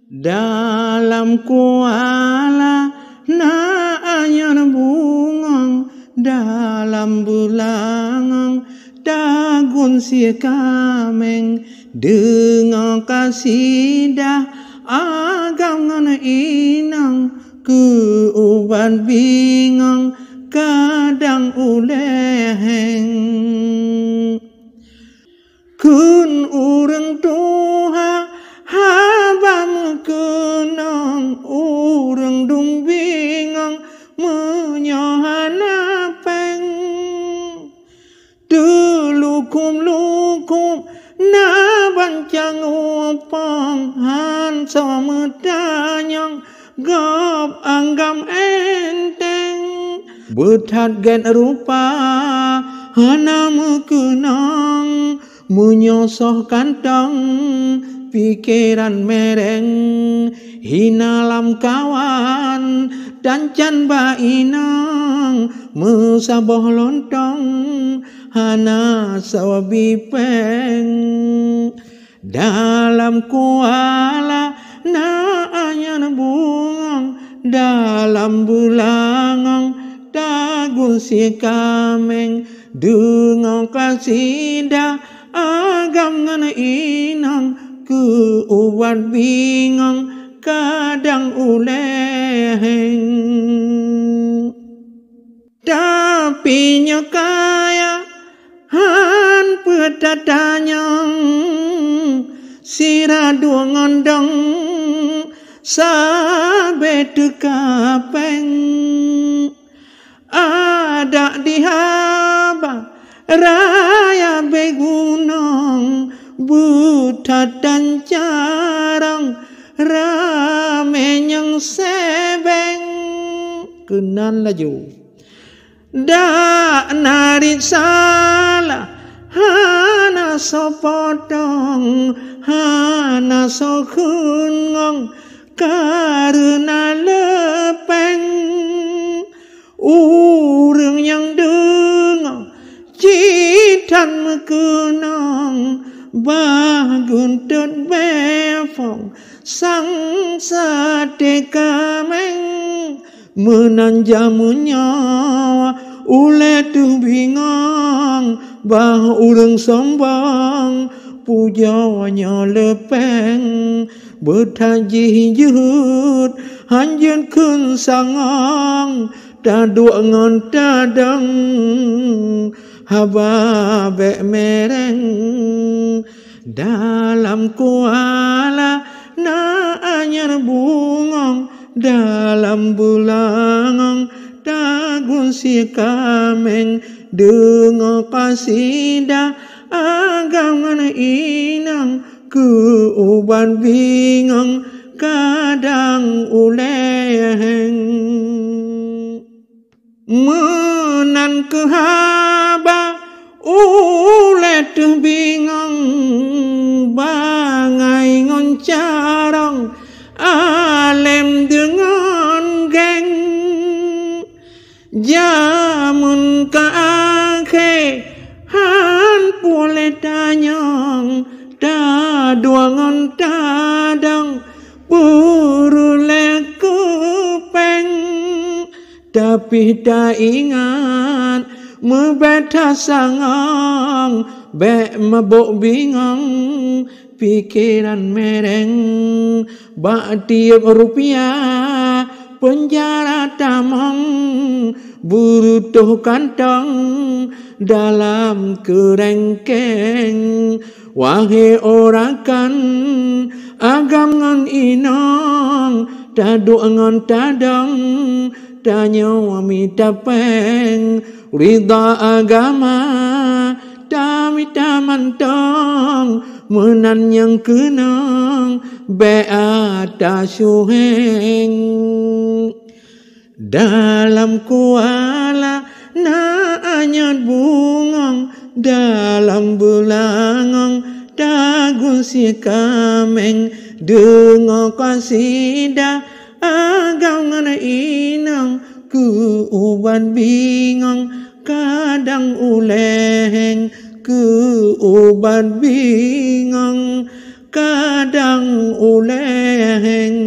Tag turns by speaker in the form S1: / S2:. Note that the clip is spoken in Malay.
S1: dalam kuala na anyar bungang dalam bulangang dagun si kameng dengan kasidah agam ngana inang keuban bingang kadang uleheng kun urang tuha habam kenang urang dung bingang menyohana peng lukum na bancang upang han somedanyang gop anggam enteng bethat gen rupa hana mekenang menyosoh kantong pikiran mereng hinalam kawan dan can bainang mesaboh lontong hana sawabi peng dalam kuala na anyar bungang dalam bulangang dagun si kameng dengan kasidah agam ngana inang keuban bingang kadang uleheng tapi nyokaya han pedadanyang sira dua ngondong sabe dekapeng ada di haba raya begunong buta dan jarang rame yang sebeng kenan laju dak narik salah hana sopotong hana sokungong karena lepeng urang yang dengar citan mekenang bagun dan befong sang sadekameng menanjamunya ule tu bingang bah urang sombong pujanya lepeng bertajih jehut hanjen kun sangang daduk ngon tadang haba be mereng dalam kuala na anyar bungang dalam bulangang dagun si kameng dengan kasidah agam ngana inang keuban bingang kadang uleheng menan kehaba ule tu bingang bangai ngoncarong alem dengan geng jamun ka akhe han pule tanyang da duangan tadang purule kupeng tapi tak ingat membeta sangang be mabok bingang pikiran mereng bak tiap rupiah penjara tamang burutuh kantong dalam kerengkeng wahai orang kan agam ngan inang taduk ngan tadang tanya wami tapeng rida agama tami tamantong menan yang kenang beata syuheng dalam kuala na anyat bungang dalam bulangang dagun si kameng dengan kasidah agam ngana inang keuban bingang kadang uleheng keuban bingang kadang uleng